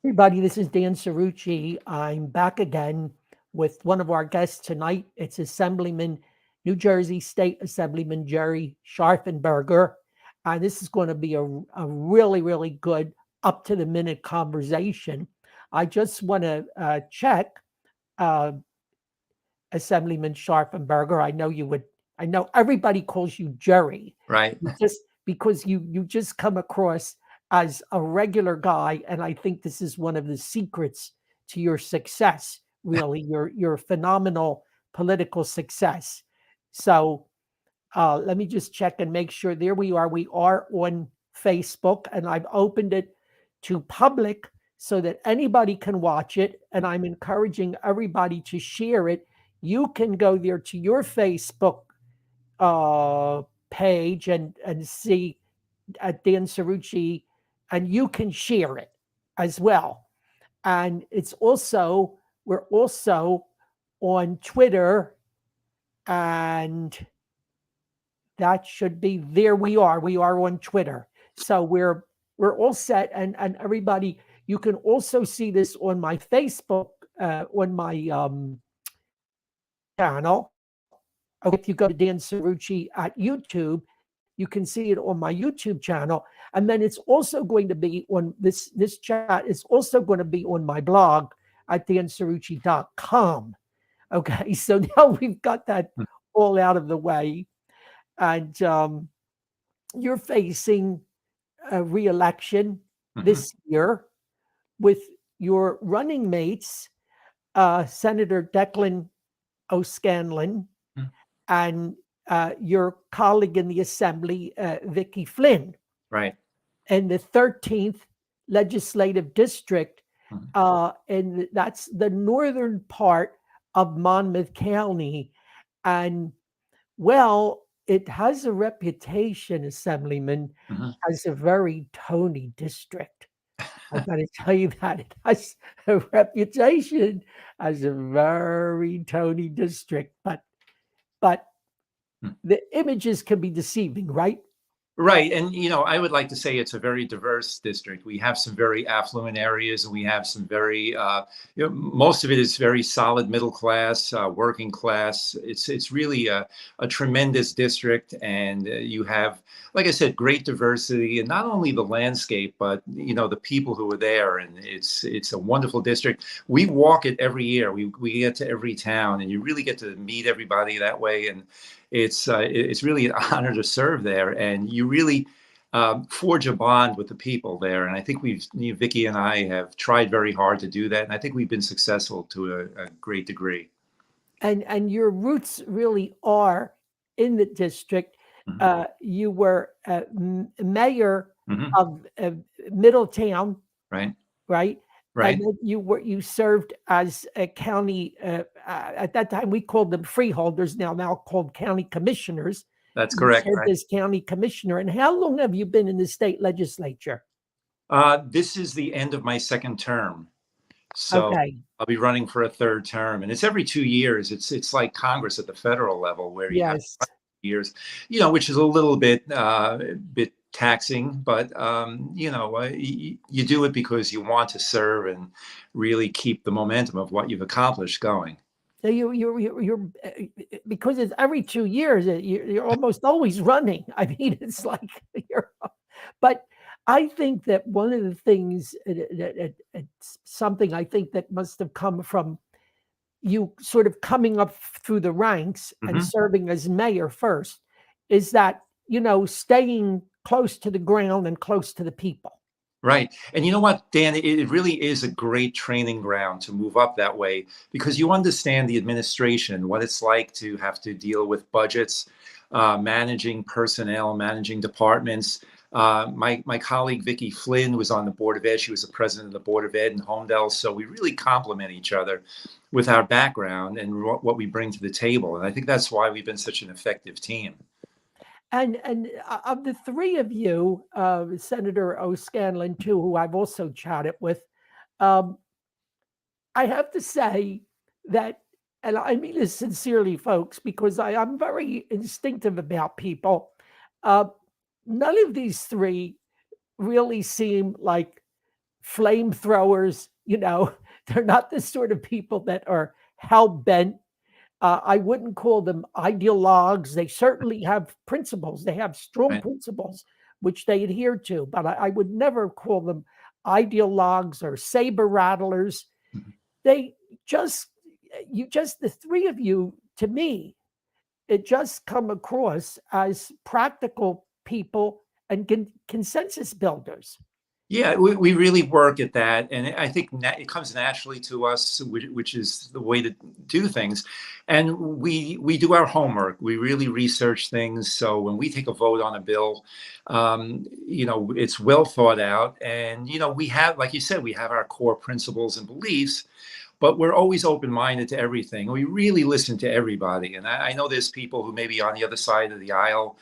Everybody, this is Dan Cerrucci. I'm back again with one of our guests tonight. It's Assemblyman, New Jersey State Assemblyman Gerry Scharfenberger. And this is going to be a really, really good, up to the minute conversation. I just want to check, uh, Assemblyman Scharfenberger. I know everybody calls you Gerry, Right. just because you just come across as a regular guy, and I think this is one of the secrets to your success. Really, your phenomenal political success. So let me just check and make sure. There we are. We are on Facebook, and I've opened it to public so that anybody can watch it. And I'm encouraging everybody to share it. You can go there to your Facebook page and see at Dan Cerrucci, and you can share it as well. And we're also on Twitter, and that should be there. We are. We are on Twitter. So we're all set. And everybody, you can also see this on my Facebook, on my channel. Okay, if you go to Dan Cerrucci at YouTube, you can see it on my YouTube channel. And then it's also going to be on this chat is also going to be on my blog at dancerrucci.com. Okay, so now we've got that all out of the way. And you're facing a re-election Mhm. this year with your running mates, Senator Declan O'Scanlan Mm. and your colleague in the assembly, Vicky Flynn, Right. in the 13th legislative district. Mhm. And that's the northern part of Monmouth County. And well, it has a reputation, Assemblyman, Mhm. as a very Tony district. I got to tell you that it has a reputation as a very Tony district, but Mm. the images can be deceiving, right? Right. And, I would like to say it's a very diverse district. We have some very affluent areas, and we have some very, most of it is very solid middle class, working class. It's really a tremendous district. And you have, like I said, great diversity, and not only the landscape, but, the people who are there. And it's a wonderful district. We walk it every year. We get to every town, and you really get to meet everybody that way. And it's really an honor to serve there, and you really forge a bond with the people there. And I think Vicky and I have tried very hard to do that, and I think we've been successful to a great degree. And your roots really are in the district. Mhm. You were mayor Mhm. of Middletown, Right. right? And Right. then you served as a county. At that time, we called them freeholders. Now called county commissioners. That's You correct. served Right. as county commissioner. And how long have you been in the state legislature? This is the end of my second term, so Okay. I'll be running for a third term, and it's every 2 years. It's like Congress at the federal level, where you have Yes. years, which is a little bit taxing, but you do it because you want to serve and really keep the momentum of what you've accomplished going. So you're because it's every 2 years. You're almost always running. I mean, it's like you're. But I think that one of the things it's something I think that must have come from you sort of coming up through the ranks and Hmm. serving as mayor first is that staying close to the ground and close to the people. Right. And you know what, Dan, it really is a great training ground to move up that way, because you understand the administration, what it's like to have to deal with budgets, managing personnel, managing departments. My colleague Vicky Flynn was on the Board of Ed. She was the president of the Board of Ed in Homedale. So we really complement each other with our background and what we bring to the table. And I think that's why we've been such an effective team. And of the three of you, Senator O'Scanlan too, who I've also chatted with, um, I have to say that, and I mean this sincerely, folks, because I'm very instinctive about people. Uh, None of these three really seem like flamethrowers, they're not the sort of people that are hell bent. I wouldn't call them ideologues. They certainly have principles. They have strong Right. principles which they adhere to, but I would never call them ideologues or saber rattlers. Mhm. They just, the three of you, to me, it just come across as practical people and consensus builders. Yeah, we really work at that, and I think it comes naturally to us, which is the way to do things. And we do our homework. We really research things. So when we take a vote on a bill, it's well thought out. And we have, like you said, we have our core principles and beliefs, but we're always open-minded to everything. We really listen to everybody. And I know there's people who may be on the other side of the aisle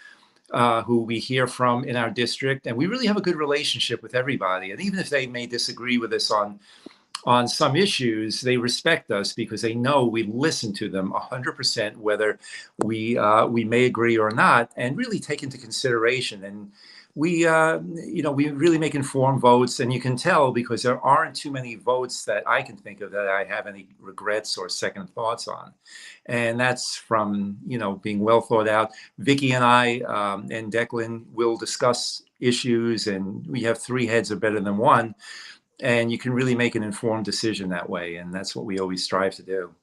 who we hear from in our district, and we really have a good relationship with everybody. And even if they may disagree with us on some issues, they respect us because they know we listen to them 100%, whether we may agree or not, and really take into consideration. And we really make informed votes, and you can tell because there aren't too many votes that I can think of that I have any regrets or second thoughts on. And that's from being well thought out. Vicky and I and Declan will discuss issues, and we have three heads are better than one, and you can really make an informed decision that way, and that's what we always strive to do.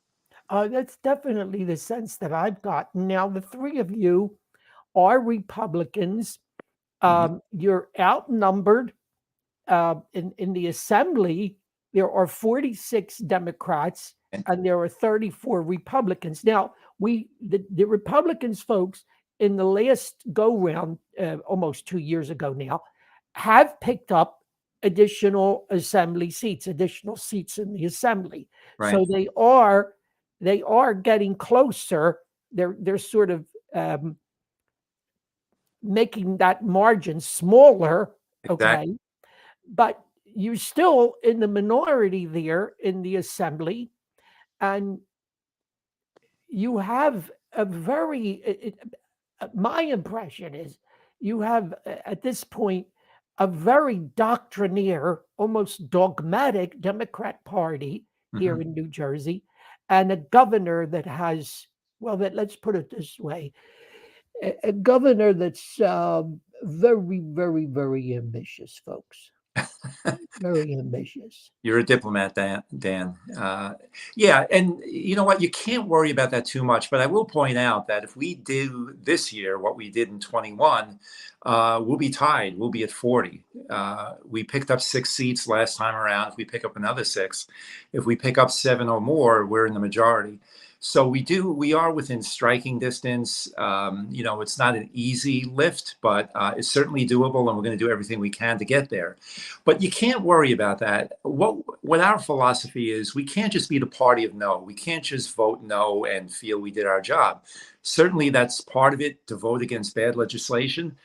That's definitely the sense that I've gotten. Now, the three of you are Republicans. Mhm. You're outnumbered. In the assembly, there are 46 Democrats And and there are 34 Republicans. Now, the Republicans, folks, in the last go round, almost 2 years ago now, have picked up additional assembly seats, additional seats in the assembly. right, So they are getting closer. They're sort of making that margin smaller. exactly. Okay, but you're still in the minority there in the assembly, and you have a my impression is you have at this point a very doctrinaire, almost dogmatic Democrat Party here Mhm. in New Jersey, and a governor that has, well, let's put it this way, a governor that's very, very, very ambitious, folks. Very ambitious. You're a diplomat, Dan. Yeah, and you know what? You can't worry about that too much. But I will point out that if we do this year what we did in 21, we'll be tied. We'll be at 40. We picked up 6 seats last time around. If we pick up another 6, if we pick up 7 or more, we're in the majority. So we are within striking distance. It's not an easy lift, but it's certainly doable, and we're going to do everything we can to get there. But you can't worry about that. What our philosophy is, we can't just be the party of no. We can't just vote no and feel we did our job. Certainly, that's part of it, to vote against bad legislation.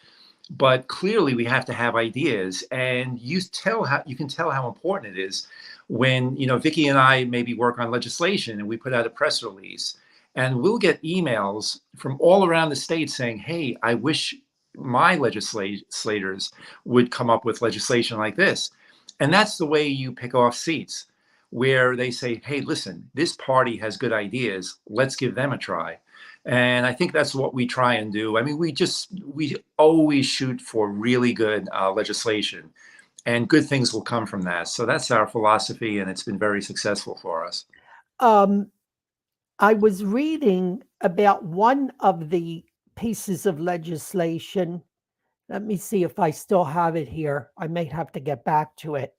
But clearly, we have to have ideas, and you can tell how important it is when Vicky and I maybe work on legislation, and we put out a press release, and we'll get emails from all around the state saying, "Hey, I wish my legislators would come up with legislation like this." And that's the way you pick off seats, where they say, "Hey, listen, this party has good ideas. Let's give them a try." And I think that's what we try and do. I mean, we always shoot for really good legislation, and good things will come from that. So that's our philosophy, and it's been very successful for us. Um, I was reading about one of the pieces of legislation. Let me see if I still have it here. I may have to get back to it,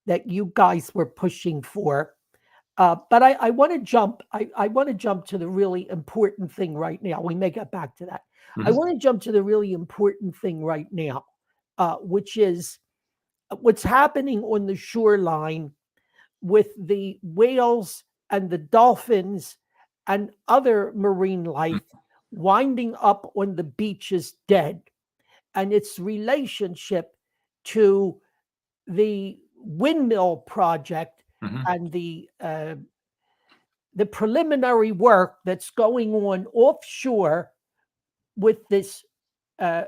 that you guys were pushing for. But I want to jump. I want to jump to the really important thing right now. We may get back to that. I Mhm. want to jump to the really important thing right now, which is what's happening on the shoreline with the whales and the dolphins and other marine life winding up on the beaches dead, and its relationship to the windmill project Mhm. and the preliminary work that's going on offshore with this uh,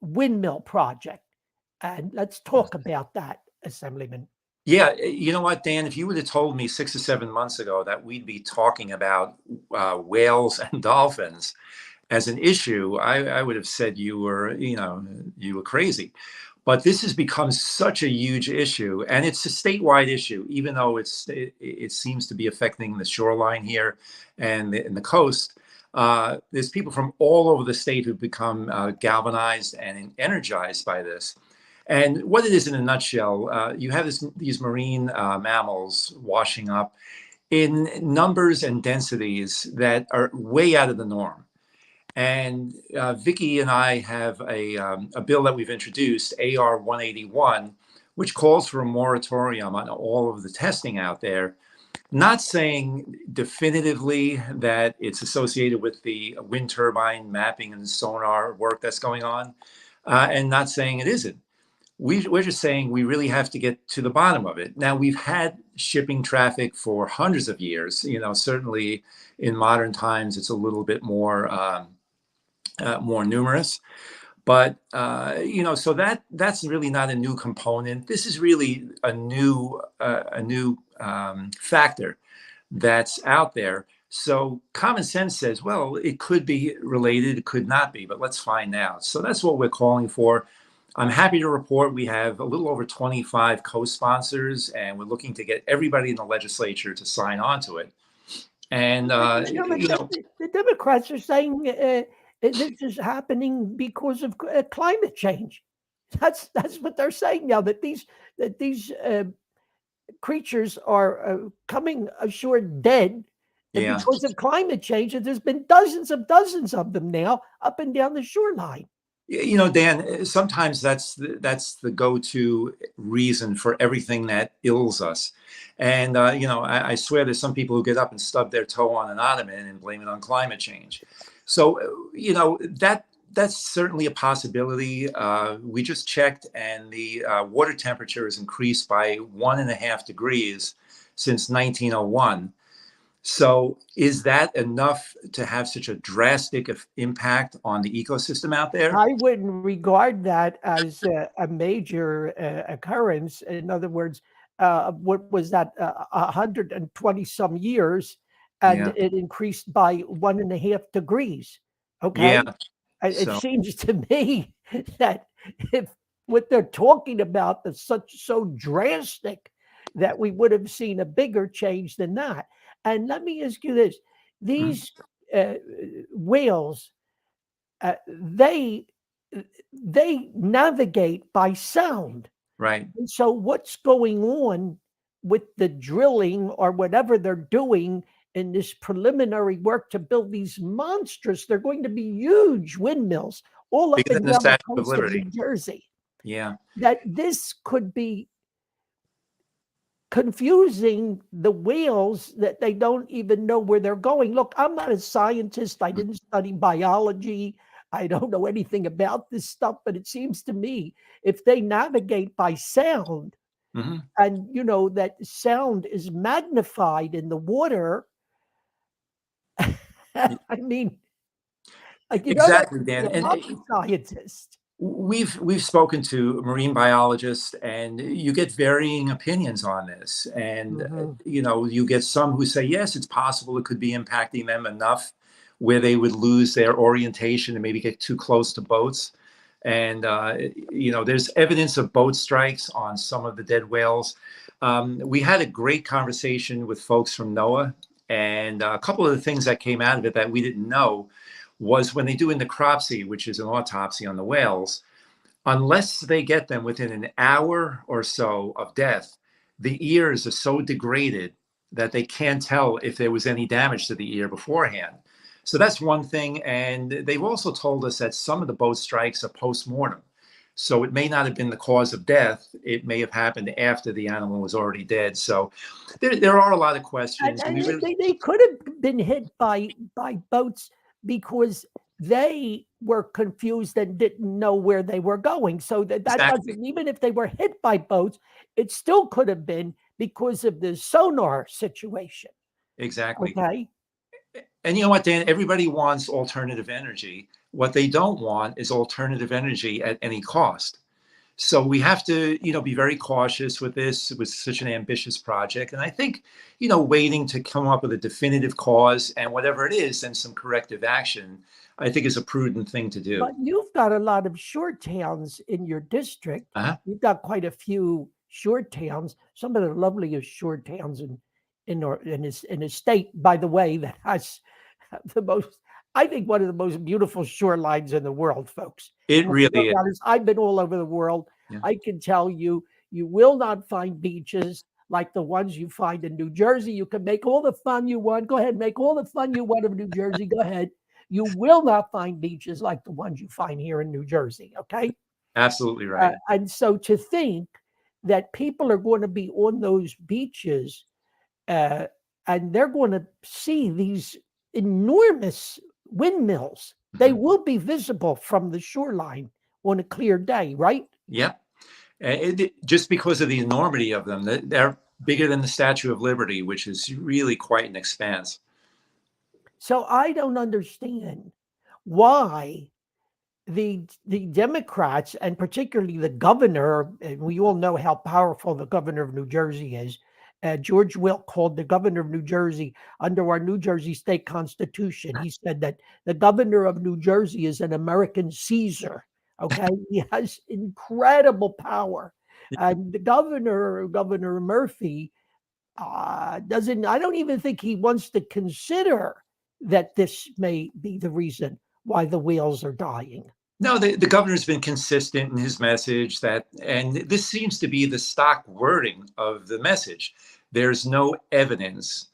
windmill project. And let's talk about that, Assemblyman. Yeah, you know what, Dan, if you would have told me 6 or 7 months ago that we'd be talking about whales and dolphins as an issue, I would have said you were crazy. But this has become such a huge issue, and it's a statewide issue, even though it seems to be affecting the shoreline here and the coast. There's people from all over the state who've become galvanized and energized by this. And what it is in a nutshell, you have these marine mammals washing up in numbers and densities that are way out of the norm. And Vicky and I have a bill that we've introduced, AR 181, which calls for a moratorium on all of the testing out there. Not saying definitively that it's associated with the wind turbine mapping and sonar work that's going on, and not saying it isn't. We're just saying we really have to get to the bottom of it. Now, we've had shipping traffic for hundreds of years. Certainly in modern times, it's a little bit more numerous. But so that's really not a new component. This is really a new factor that's out there. So common sense says, well, it could be related, it could not be, but let's find out. So that's what we're calling for. I'm happy to report we have a little over 25 co-sponsors, and we're looking to get everybody in the legislature to sign on to it. And the Democrats are saying this is happening because of climate change. That's what they're saying now. That these creatures are coming ashore dead because of climate change, and there's been dozens of them now up and down the shoreline. Dan, sometimes that's the go-to reason for everything that ills us. And, I swear there's some people who get up and stub their toe on an ottoman and blame it on climate change. So, that's certainly a possibility. We just checked, and the water temperature has increased by 1.5 degrees since 1901. So is that enough to have such a drastic impact on the ecosystem out there? I wouldn't regard that as a major occurrence. In other words, what was that, 120 some years, and it increased by 1.5 degrees. Okay. Yeah. It seems to me that if what they're talking about is so drastic, that we would have seen a bigger change than that. And let me ask you this: these whales, they navigate by sound, right? And so, what's going on with the drilling or whatever they're doing in this preliminary work to build these monstrous? They're going to be huge windmills all up and down the coast of New Jersey. Yeah, that this could be confusing the whales, that they don't even know where they're going. Look, I'm not a scientist. I didn't study biology. I don't know anything about this stuff, but it seems to me if they navigate by sound, and that sound is magnified in the water, I mean, exactly, Dan. And scientist. We've spoken to marine biologists, and you get varying opinions on this. And you get some who say yes, it's possible it could be impacting them enough where they would lose their orientation and maybe get too close to boats. And there's evidence of boat strikes on some of the dead whales. We had a great conversation with folks from NOAA, and a couple of the things that came out of it that we didn't know was when they do a necropsy, which is an autopsy on the whales, unless they get them within an hour or so of death, the ears are so degraded that they can't tell if there was any damage to the ear beforehand. So that's one thing. And they've also told us that some of the boat strikes are post-mortem. So it may not have been the cause of death. It may have happened after the animal was already dead. So there are a lot of questions. And they could have been hit by boats because they were confused and didn't know where they were going. So that doesn't, even if they were hit by boats, it still could have been because of the sonar situation. Exactly. Okay. And you know what, Dan? Everybody wants alternative energy. What they don't want is alternative energy at any cost. So we have to, be very cautious with this. It was such an ambitious project. And I think, waiting to come up with a definitive cause and whatever it is, and some corrective action, I think is a prudent thing to do. But you've got a lot of shore towns in your district. Uh-huh. You've got quite a few shore towns. Some of the loveliest shore towns in a state, by the way, that has the most, I think, one of the most beautiful shorelines in the world, folks. It really is. I've been all over the world. Yeah. I can tell you, you will not find beaches like the ones you find in New Jersey. You can make all the fun you want. Go ahead, make all the fun you want of New Jersey. Go ahead. You will not find beaches like the ones you find here in New Jersey. Okay. Absolutely right. And so to think that people are going to be on those beaches and they're going to see these enormous windmills, they will be visible from the shoreline on a clear day, right? Yeah. Just because of the enormity of them, they're bigger than the Statue of Liberty, which is really quite an expanse. So I don't understand why the Democrats, and particularly the governor, and we all know how powerful the governor of New Jersey is. George Wilk called the governor of New Jersey, under our New Jersey state constitution, he said that the governor of New Jersey is an American Caesar. Okay, he has incredible power, and the Governor Murphy, I don't even think he wants to consider that this may be the reason why the whales are dying. No, the governor's been consistent in his message and this seems to be the stock wording of the message. There's no evidence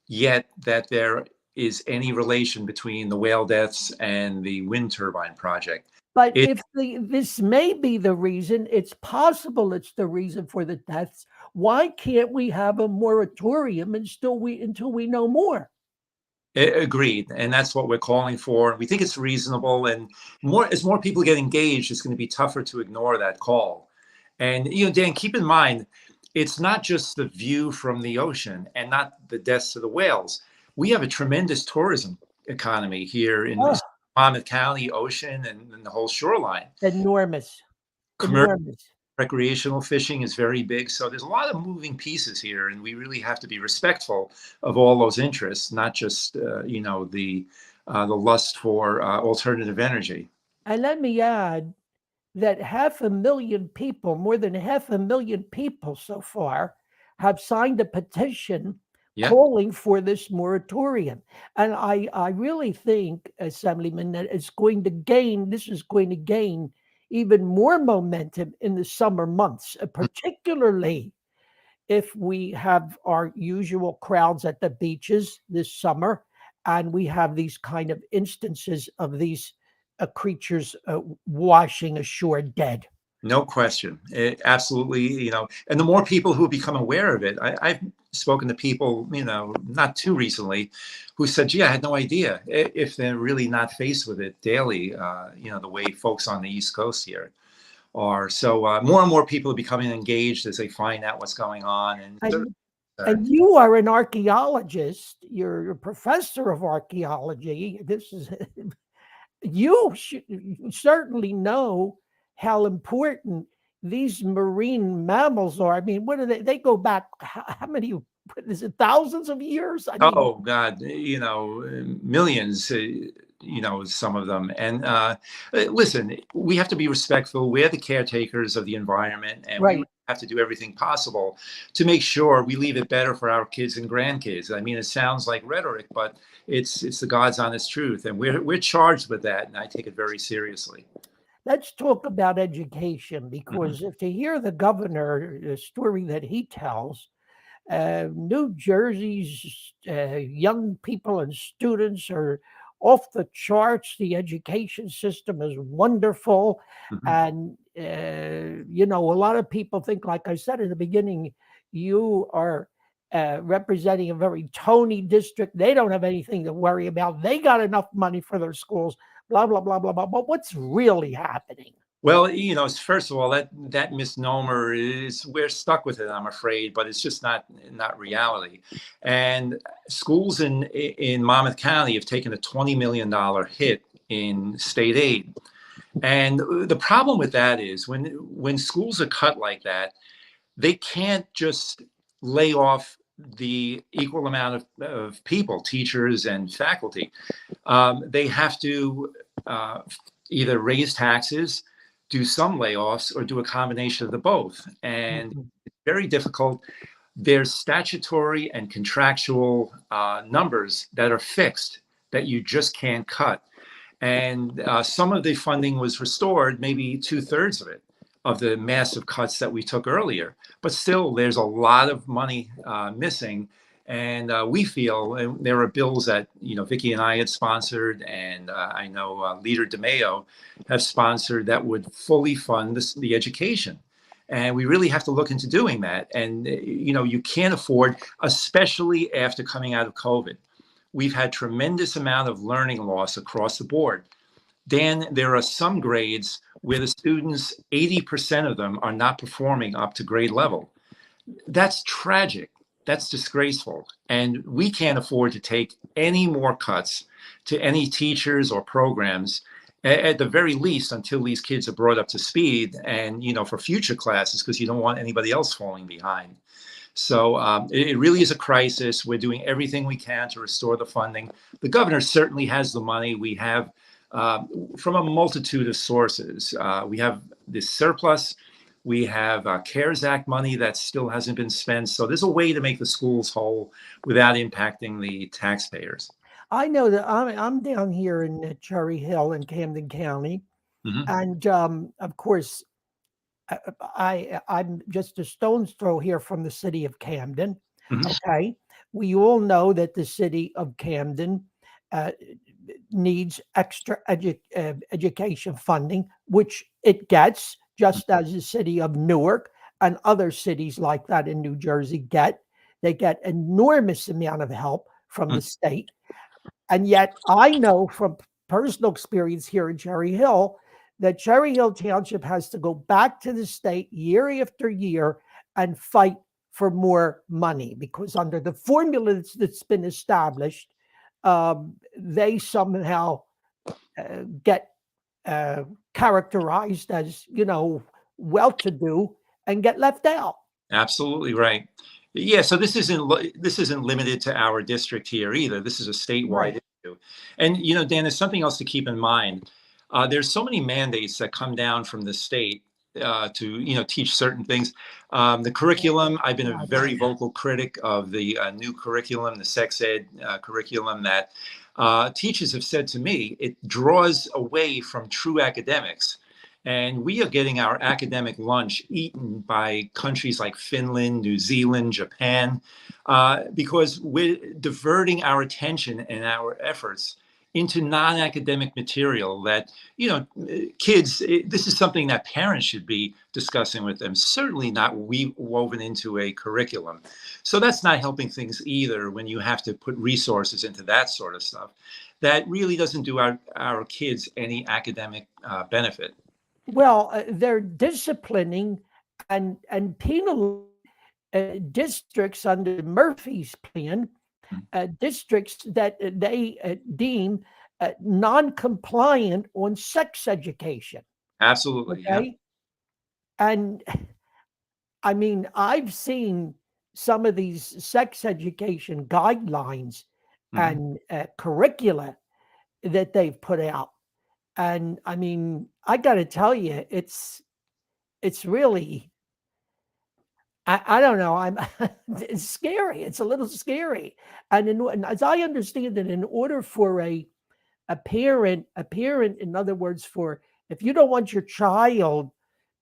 yet that there is any relation between the whale deaths and the wind turbine project. But if this may be the reason, it's possible it's the reason for the deaths. Why can't we have a moratorium until we know more? Agreed, and that's what we're calling for. We think it's reasonable, and as more people get engaged, it's going to be tougher to ignore that call. And Dan, keep in mind, it's not just the view from the ocean and not the deaths of the whales. We have a tremendous tourism economy here in Monmouth County, ocean, and the whole shoreline. Enormous. Recreational fishing is very big. So there's a lot of moving pieces here, and we really have to be respectful of all those interests, not just, the lust for alternative energy. And let me add that 500,000 people, more than 500,000 people so far, have signed a petition calling for this moratorium. And I really think, Assemblyman, that this is going to gain even more momentum in the summer months, particularly if we have our usual crowds at the beaches this summer, and we have these kind of instances of these creatures washing ashore dead. No question. Absolutely. And the more people who become aware of it, I've spoken to people, not too recently, who said, gee, I had no idea, if they're really not faced with it daily, the way folks on the East Coast here are. So more and more people are becoming engaged as they find out what's going on. And you are an archaeologist. You're a professor of archaeology. You certainly know how important these marine mammals are. I mean, what are they? They go back how many? Is it thousands of years? Oh God, millions. Some of them. And listen, we have to be respectful. We're the caretakers of the environment, and we have to do everything possible to make sure we leave it better for our kids and grandkids. I mean, it sounds like rhetoric, but it's the God's honest truth, and we're charged with that, and I take it very seriously. Let's talk about education, because if to hear the governor, the story that he tells, New Jersey's young people and students are off the charts. The education system is wonderful. And, a lot of people think, like I said in the beginning, you are representing a very Tony district. They don't have anything to worry about. They got enough money for their schools, blah, blah, blah, blah, blah. But what's really happening? Well, first of all, that misnomer we're stuck with it, I'm afraid, but it's just not reality. And schools in Monmouth County have taken a $20 million hit in state aid. And the problem with that is when schools are cut like that, they can't just lay off the equal amount of people, teachers and faculty. They have to either raise taxes, do some layoffs, or do a combination of the both. And Mhm. it's very difficult. There's statutory and contractual numbers that are fixed that you just can't cut. And some of the funding was restored, maybe 2/3 of it, of the massive cuts that we took earlier. But still, there's a lot of money missing. And we feel, and there are bills that, Vicki and I had sponsored, and I know Leader DeMayo have sponsored that would fully fund the education. And we really have to look into doing that. And, you can't afford, especially after coming out of COVID. We've had tremendous amount of learning loss across the board. Dan, there are some grades where the students, 80% of them are not performing up to grade level. That's tragic. That's disgraceful. And we can't afford to take any more cuts to any teachers or programs, at the very least, until these kids are brought up to speed and, for future classes, because you don't want anybody else falling behind. So it really is a crisis. We're doing everything we can to restore the funding. The governor certainly has the money. We have, from a multitude of sources, we have this surplus. We have CARES Act money that still hasn't been spent. So there's a way to make the schools whole without impacting the taxpayers. I know that I'm down here in Cherry Hill in Camden County, Mhm. and of course, I'm just a stone's throw here from the city of Camden. Mhm. Okay, we all know that the city of Camden uh, needs extra education funding, which it gets, just as the city of Newark and other cities like that in New Jersey get. They get enormous amount of help from the state. And yet I know from personal experience here in Cherry Hill that Cherry Hill Township has to go back to the state year after year and fight for more money, because under the formula that's been established, they somehow get characterized as, well-to-do and get left out. Absolutely right. Yeah, so this isn't limited to our district here either. This is a statewide Right. issue. And Dan, there's something else to keep in mind. There's so many mandates that come down from the state to teach certain things. The curriculum, I've been a Right. very vocal critic of the new curriculum, the sex ed curriculum that teachers have said to me, it draws away from true academics. And we are getting our academic lunch eaten by countries like Finland, New Zealand, Japan, because we're diverting our attention and our efforts into non-academic material that, kids, this is something that parents should be discussing with them, certainly not woven into a curriculum. So that's not helping things either when you have to put resources into that sort of stuff. That really doesn't do our kids any academic benefit. Well, they're disciplining and penal districts under Murphy's plan, districts that they deem non-compliant on sex education. Absolutely. Yeah. Okay, and I mean, I've seen some of these sex education guidelines Mhm. and curricula that they've put out, and I mean, I got to tell you, it's really, I don't know. It's scary. It's a little scary. And as I understand it, in order for a parent, in other words, for if you don't want your child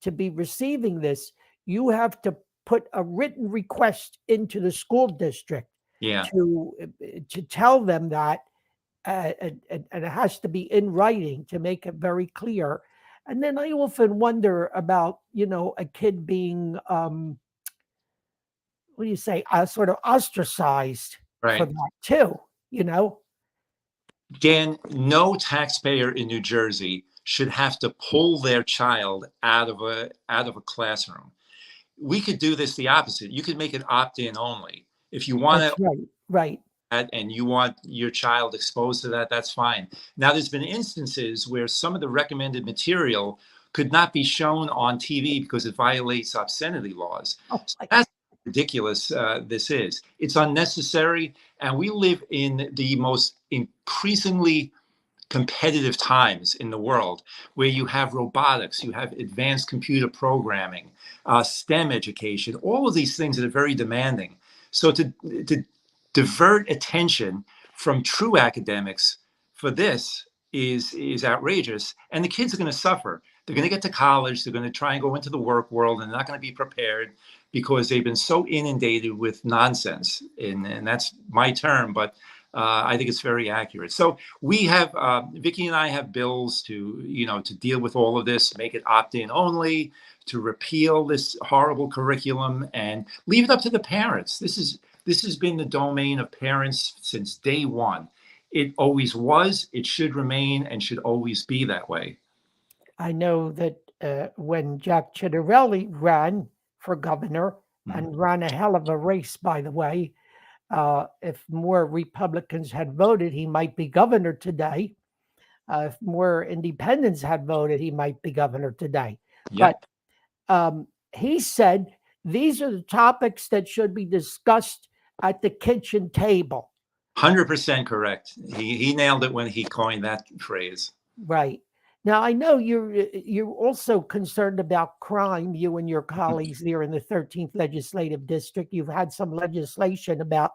to be receiving this, you have to put a written request into the school district Yeah. to tell them that, and it has to be in writing to make it very clear. And then I often wonder about, a kid being what do you say, sort of ostracized for Right. that too, you know? Dan, no taxpayer in New Jersey should have to pull their child out of a classroom. We could do this the opposite. You could make it opt-in only. If you want That's to right, right. that and you want your child exposed to that, that's fine. Now, there's been instances where some of the recommended material could not be shown on TV because it violates obscenity laws. Oh, So that's ridiculous. This is. It's unnecessary, and we live in the most increasingly competitive times in the world where you have robotics, you have advanced computer programming, STEM education, all of these things that are very demanding. So to divert attention from true academics for this is outrageous, and the kids are going to suffer. They're going to get to college, they're going to try and go into the work world, and they're not going to be prepared because they've been so inundated with nonsense. And that's my term, but I think it's very accurate. So we have, Vicki and I have bills to deal with all of this, make it opt-in only, to repeal this horrible curriculum and leave it up to the parents. This has been the domain of parents since day one. It always was, it should remain, and should always be that way. I know that when Jack Ciattarelli ran for governor, and ran a hell of a race, by the way, if more Republicans had voted, he might be governor today. If more independents had voted, he might be governor today. Yep. But he said these are the topics that should be discussed at the kitchen table. 100% correct. He nailed it when he coined that phrase. Right. Now, I know you're also concerned about crime, you and your colleagues there in the 13th Legislative District. You've had some legislation about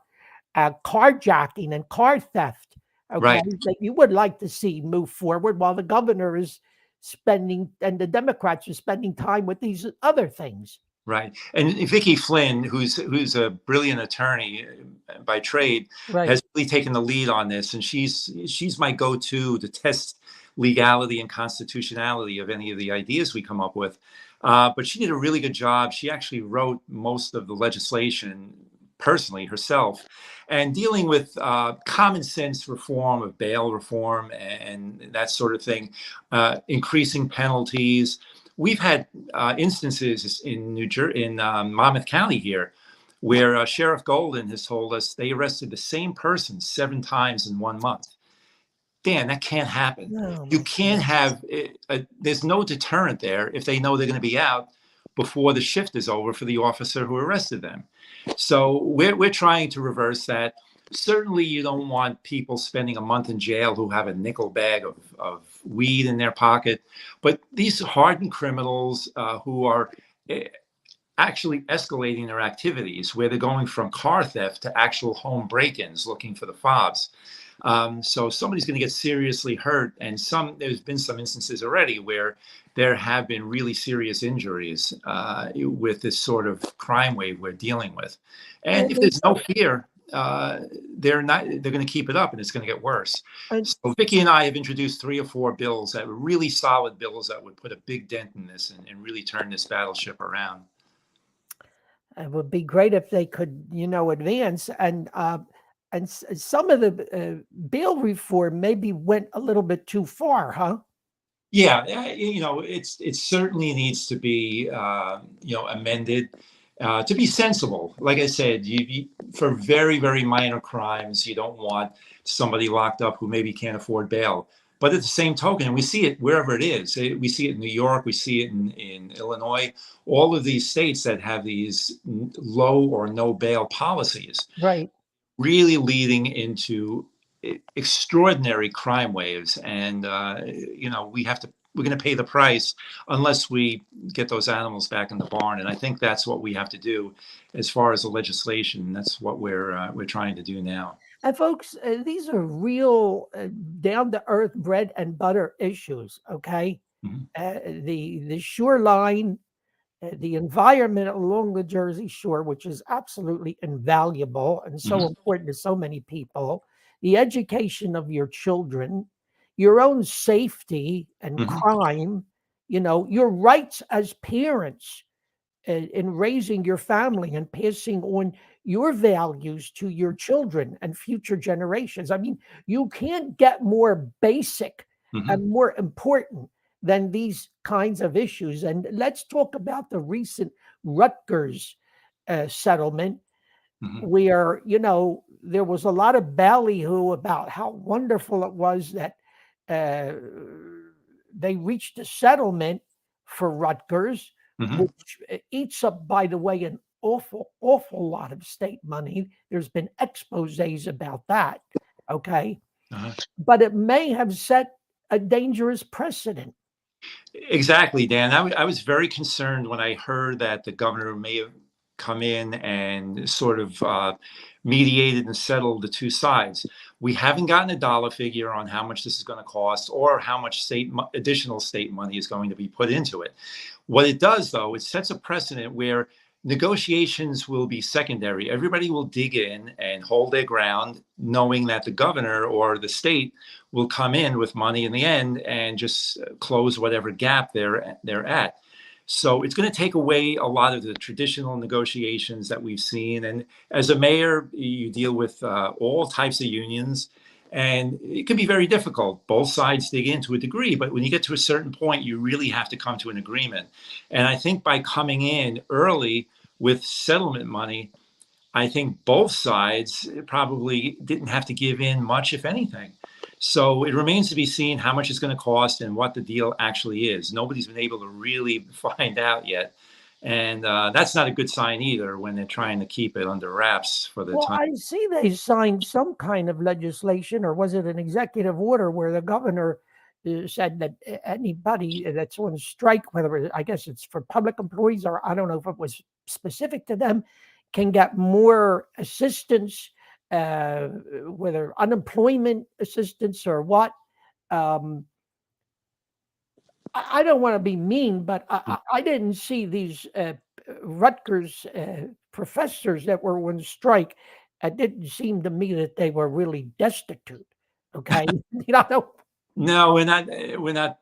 carjacking and car theft, okay, right, that you would like to see move forward while the governor is spending, and the Democrats are spending time with these other things. Right. And Vicki Flynn, who's a brilliant attorney by trade, right, has really taken the lead on this. And she's my go-to to test legality and constitutionality of any of the ideas we come up with. But she did a really good job. She actually wrote most of the legislation personally herself, and dealing with common sense reform of bail reform and that sort of thing, increasing penalties. We've had instances in Monmouth County here where Sheriff Golden has told us they arrested the same person 7 times in 1 month. Dan, that can't happen. Oh, you can't have, there's no deterrent there if they know they're going to be out before the shift is over for the officer who arrested them. So we're trying to reverse that. Certainly you don't want people spending a month in jail who have a nickel bag of weed in their pocket. But these hardened criminals who are actually escalating their activities, where they're going from car theft to actual home break-ins looking for the fobs. So somebody's going to get seriously hurt, and there's been some instances already where there have been really serious injuries with this sort of crime wave we're dealing with. And if there's no fear, they're going to keep it up, and it's going to get worse. So Vicki and I have introduced 3 or 4 bills that were really solid bills that would put a big dent in this and really turn this battleship around. It would be great if they could, advance. And some of the bail reform maybe went a little bit too far, huh? Yeah, it certainly needs to be, amended to be sensible. Like I said, for very, very minor crimes, you don't want somebody locked up who maybe can't afford bail. But at the same token, and we see it wherever it is, we see it in New York, we see it in Illinois, all of these states that have these low or no bail policies. Right. Really leading into extraordinary crime waves, and we're going to pay the price unless we get those animals back in the barn. And I think that's what we have to do as far as the legislation. That's what we're trying to do now. And folks, these are real down to earth bread and butter issues. Okay, the shoreline. The environment along the Jersey Shore, which is absolutely invaluable and so important to so many people, the education of your children, your own safety and crime, your rights as parents in raising your family and passing on your values to your children and future generations. I mean, you can't get more basic and more important than these kinds of issues. And let's talk about the recent Rutgers settlement, where, there was a lot of ballyhoo about how wonderful it was that uh, they reached a settlement for Rutgers, Mhm. which eats up, by the way, an awful lot of state money. There's been exposés about that. Okay. Uh-huh. But it may have set a dangerous precedent. Exactly, Dan. I was very concerned when I heard that the governor may have come in and sort of mediated and settled the two sides. We haven't gotten a dollar figure on how much this is going to cost or how much additional state money is going to be put into it. What it does, though, it sets a precedent where negotiations will be secondary. Everybody will dig in and hold their ground, knowing that the governor or the state will come in with money in the end and just close whatever gap they're at. So it's going to take away a lot of the traditional negotiations that we've seen. And as a mayor, you deal with all types of unions, and it can be very difficult. Both sides dig in to a degree, but when you get to a certain point, you really have to come to an agreement. And I think by coming in early with settlement money, I think both sides probably didn't have to give in much, if anything. So it remains to be seen how much it's going to cost and what the deal actually is. Nobody's been able to really find out yet. And that's not a good sign either when they're trying to keep it under wraps for the Well, time. I see they signed some kind of legislation, or was it an executive order where the governor said that anybody that's on strike, whether I guess it's for public employees or I don't know if it was specific to them, can get more assistance, whether unemployment assistance or what. Um, I don't want to be mean, but I didn't see these Rutgers professors that were on strike. It didn't seem to me that they were really destitute. Okay, you know. No, we're not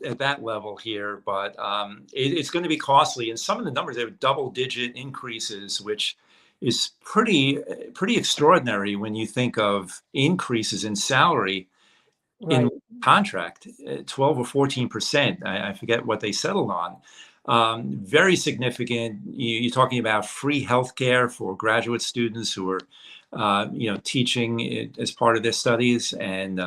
at that level here, but it's going to be costly. And some of the numbers are double-digit increases, which is pretty extraordinary when you think of increases in salary in Right. contract, 12 or 14%. I forget what they settled on. Very significant. You're talking about free healthcare for graduate students who are, teaching as part of their studies, and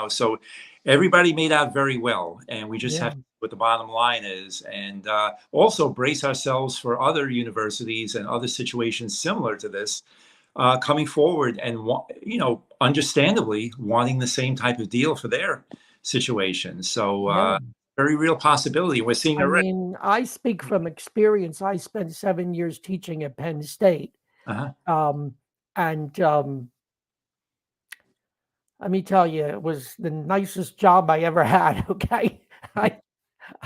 so everybody made out very well, and we just have Yeah. to see what the bottom line is, and also brace ourselves for other universities and other situations similar to this coming forward and understandably wanting the same type of deal for their situation. So Yeah. very real possibility. We're seeing it I already. mean, I speak from experience. I spent 7 years teaching at Penn State, Uh-huh. um, and let me tell you, it was the nicest job I ever had. Okay, I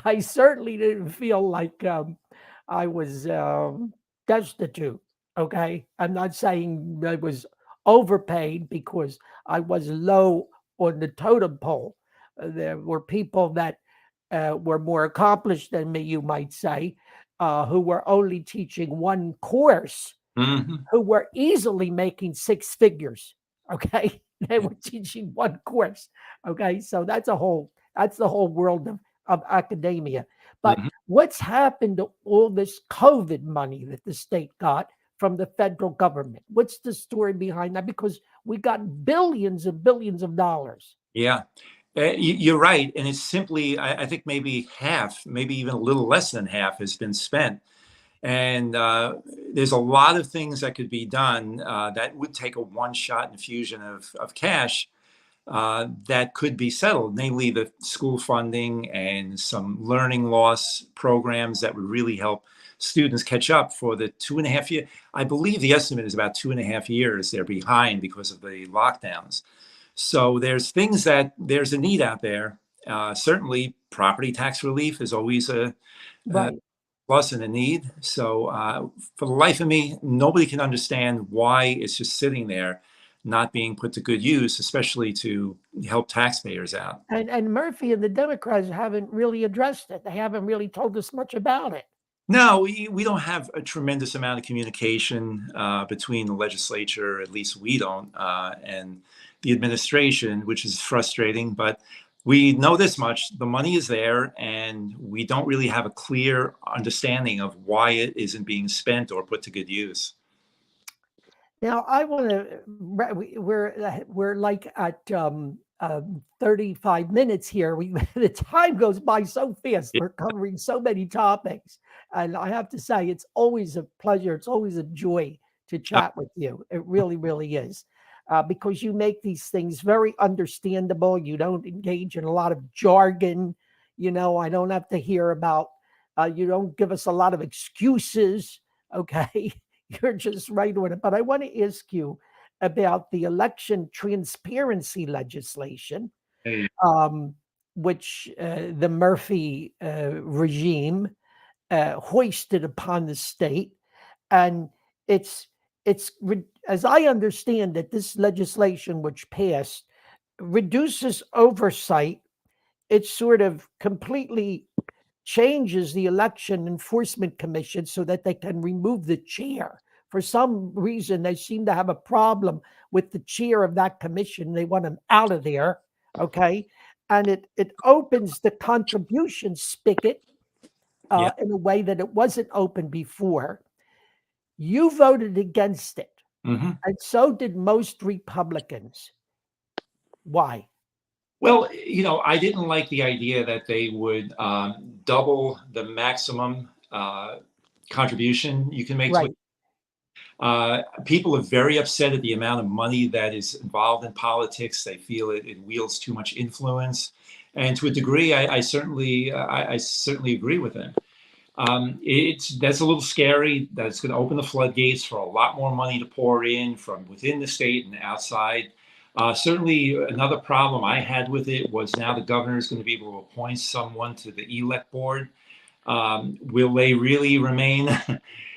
I certainly didn't feel like I was destitute. Okay, I'm not saying I was overpaid because I was low on the totem pole. There were people that were more accomplished than me, you might say, who were only teaching one course, Hmm. who were easily making six figures. Okay, they were teaching one course. Okay, so that's the whole world of academia. But Hmm. what's happened to all this COVID money that the state got from the federal government? What's the story behind that? Because we got billions and billions of dollars. Yeah. You're right. And it's simply, I think maybe half, maybe even a little less than half has been spent. And there's a lot of things that could be done that would take a one-shot infusion of cash that could be settled, namely the school funding and some learning loss programs that would really help students catch up for the 2.5 year. I believe the estimate is about 2.5 years they're behind because of the lockdowns. So there's a need out there. Certainly, property tax relief is always a Right. plus and a need. So for the life of me, nobody can understand why it's just sitting there, not being put to good use, especially to help taxpayers out. And Murphy and the Democrats haven't really addressed it. They haven't really told us much about it. No, we don't have a tremendous amount of communication between the legislature, at least we don't, and the administration, which is frustrating. But we know this much: the money is there, and we don't really have a clear understanding of why it isn't being spent or put to good use. Now I want to. We're like at 35 minutes here. The time goes by so fast. Yeah. We're covering so many topics, and I have to say it's always a pleasure. It's always a joy to chat with you. It really, really is, because you make these things very understandable. You don't engage in a lot of jargon. I don't have to hear about. You don't give us a lot of excuses. Okay. You're just right on it. But I want to ask you about the election transparency legislation, Hey, which the Murphy regime hoisted upon the state. And it's, as I understand it, this legislation which passed reduces oversight. It sort of completely changes the Election Enforcement Commission so that they can remove the chair. For some reason, they seem to have a problem with the chair of that commission. They want him out of there. Okay. And it opens the contribution spigot yeah. in a way that it wasn't open before. You voted against it. Mhm. And so did most Republicans. Why? Well, I didn't like the idea that they would double the maximum contribution you can make to it. Right. People are very upset at the amount of money that is involved in politics. They feel it wields too much influence, and to a degree, I certainly agree with them. That's a little scary. That it's going to open the floodgates for a lot more money to pour in from within the state and outside. Certainly, another problem I had with it was now the governor is going to be able to appoint someone to the elect board. Will they really remain,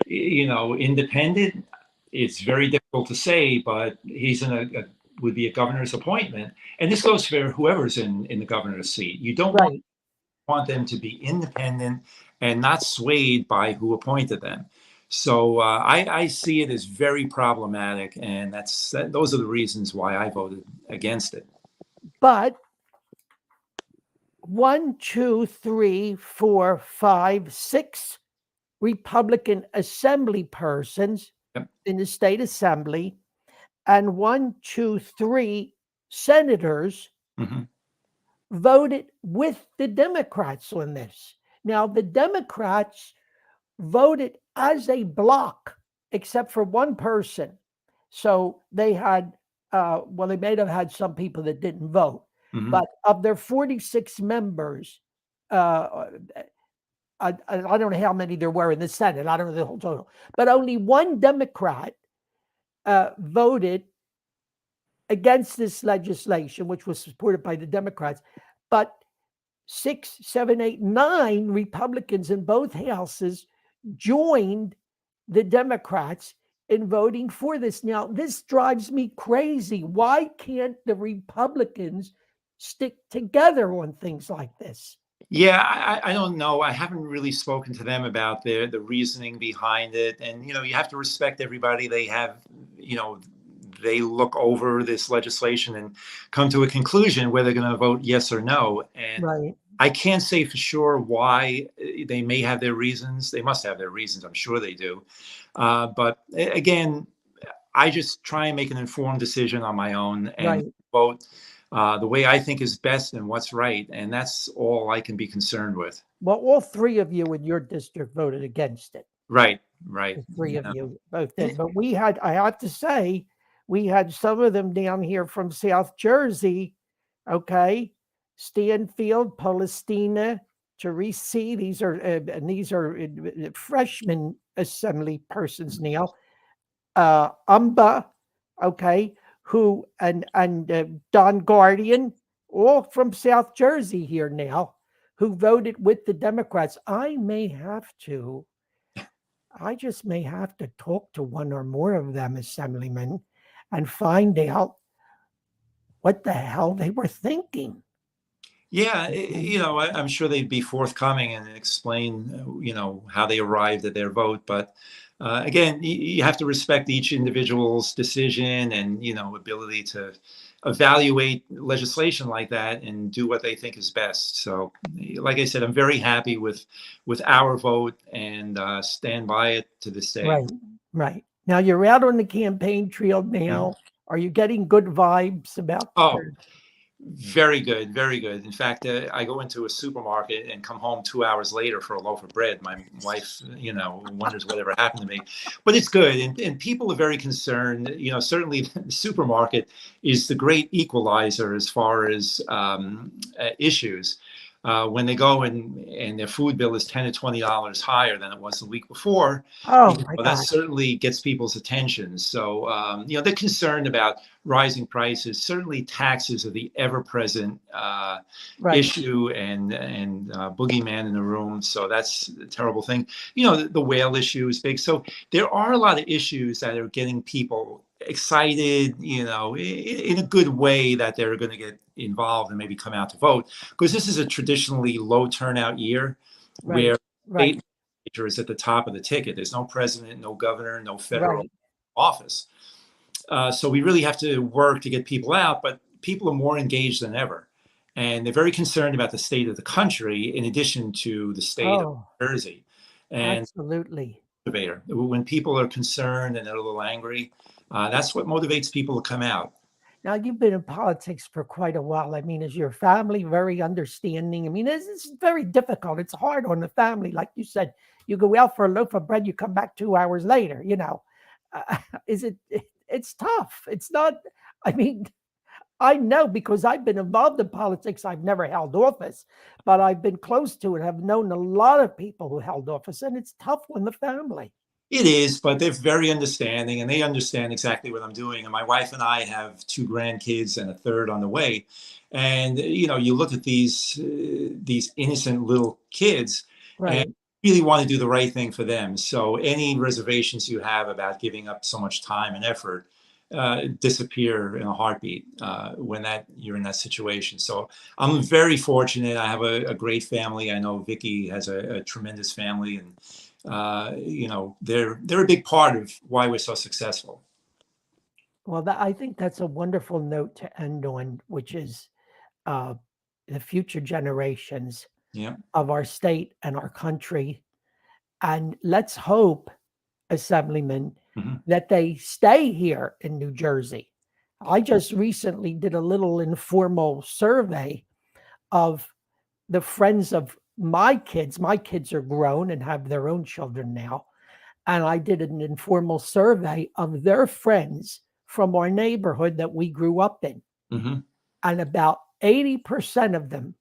independent? It's very difficult to say, but he's would be a governor's appointment, and this goes for whoever's in the governor's seat. You don't Right. want them to be independent and not swayed by who appointed them. So I see it as very problematic, and those are the reasons why I voted against it. But 1, 2, 3, 4, 5, 6 Republican assembly persons Yep. in the state assembly and 1, 2, 3 senators Mm-hmm. voted with the Democrats on this. Now, the Democrats voted as a block, except for one person. So they had, they may have had some people that didn't vote, Mm-hmm. but of their 46 members, I don't know how many there were in the Senate. I don't know the whole total, but only one Democrat voted against this legislation, which was supported by the Democrats. But 6, 7, 8, 9 Republicans in both houses joined the Democrats in voting for this. Now, this drives me crazy. Why can't the Republicans stick together on things like this? Yeah, I don't know. I haven't really spoken to them about the reasoning behind it. And, you have to respect everybody. They have, they look over this legislation and come to a conclusion whether they're going to vote yes or no. And Right. I can't say for sure why. They may have their reasons. They must have their reasons. I'm sure they do. But again, I just try and make an informed decision on my own and vote the way I think is best and what's right. And that's all I can be concerned with. Well, all 3 of you in your district voted against it. Right. The 3 of you both did. But I have to say, we had some of them down here from South Jersey. Okay. Stanfield, Palestina, Teresi. These are freshman assembly persons now. Umba, okay, who and Don Guardian, all from South Jersey here now, who voted with the Democrats. I just may have to talk to one or more of them, assemblymen, and find out what the hell they were thinking. Yeah, I'm sure they'd be forthcoming and explain, how they arrived at their vote. But again, you have to respect each individual's decision and, ability to evaluate legislation like that and do what they think is best. So, like I said, I'm very happy with our vote and stand by it to this day. Right. Now you're out on the campaign trail Mhm. now. Are you getting good vibes about Oh, the very good, very good. In fact, I go into a supermarket and come home 2 hours later for a loaf of bread. My wife, wonders whatever happened to me, but it's good. And people are very concerned. Certainly the supermarket is the great equalizer as far as issues. When they go and their food bill is $10 to $20 higher than it was the week before, Oh my that God. certainly gets people's attention. So, they're concerned about rising prices. Certainly, taxes are the ever-present Right. issue and boogeyman in the room. So that's a terrible thing. The whale issue is big. So there are a lot of issues that are getting people excited, in a good way, that they're going to get involved and maybe come out to vote, because this is a traditionally low turnout year Right. where Right. state legislature is at the top of the ticket. There's no president, no governor, no federal Right. office. So we really have to work to get people out, but people are more engaged than ever. And they're very concerned about the state of the country in addition to the state of Oh, New Jersey. And absolutely. motivator, when people are concerned and they're a little angry, that's what motivates people to come out. Now you've been in politics for quite a while. I mean, is your family very understanding? I mean, it's very difficult. It's hard on the family. Like you said, you go out for a loaf of bread, you come back 2 hours later, is it's tough. It's not, I mean, I know because I've been involved in politics. I've never held office, but I've been close to it. I've known a lot of people who held office, and it's tough on the family. It is, but they're very understanding and they understand exactly what I'm doing. And my wife and I have two grandkids and a third on the way. And you look at these innocent little kids and Right. really want to do the right thing for them. So any reservations you have about giving up so much time and effort disappear in a heartbeat when you're in that situation. So I'm very fortunate. I have a great family. I know Vicky has a tremendous family, and they're a big part of why we're so successful. Well, I think that's a wonderful note to end on, which is uh, the future generations Yeah. of our state and our country. And let's hope, Assemblyman, Mhm. that they stay here in New Jersey. I just recently did a little informal survey of the friends of my kids. My kids are grown and have their own children now. And I did an informal survey of their friends from our neighborhood that we grew up in. Mhm. And about 80% of them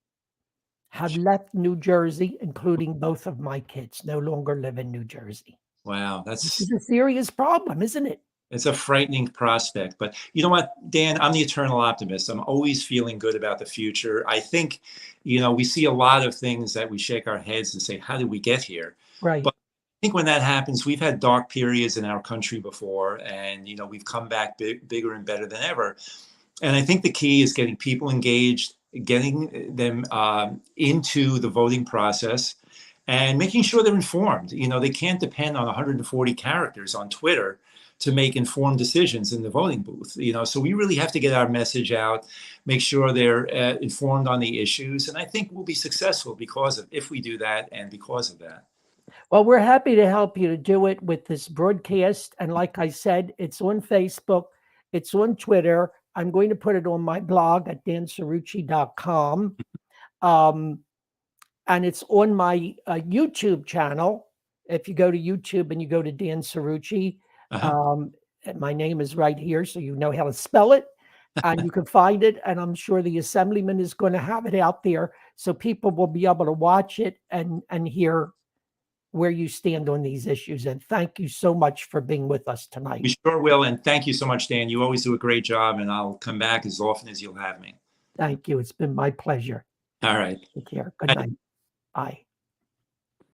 have left New Jersey, including both of my kids, no longer live in New Jersey. Wow, This is a serious problem, isn't it? it's a frightening prospect. But you know what, Dan, I'm the eternal optimist. I'm always feeling good about the future. I think, we see a lot of things that we shake our heads and say, how did we get here? Right. But I think when that happens, we've had dark periods in our country before, and we've come back bigger and better than ever. And I think the key is getting people engaged, getting them into the voting process, and making sure they're informed. They can't depend on 140 characters on Twitter to make informed decisions in the voting booth. So we really have to get our message out, make sure they're informed on the issues, and I think we'll be successful if we do that, and because of that. Well, we're happy to help you to do it with this broadcast. And like I said, it's on Facebook, it's on Twitter. I'm going to put it on my blog at dancerucci.com. And it's on my YouTube channel. If you go to YouTube and you go to Dan Cerrucci, Uh-huh. my name is right here, so you know how to spell it, and you can find it. And I'm sure the Assemblyman is going to have it out there, so people will be able to watch it and hear where you stand on these issues. And thank you so much for being with us tonight. We sure will, and thank you so much, Dan. You always do a great job, and I'll come back as often as you'll have me. Thank you. It's been my pleasure. All right. Take care. Good night. Bye.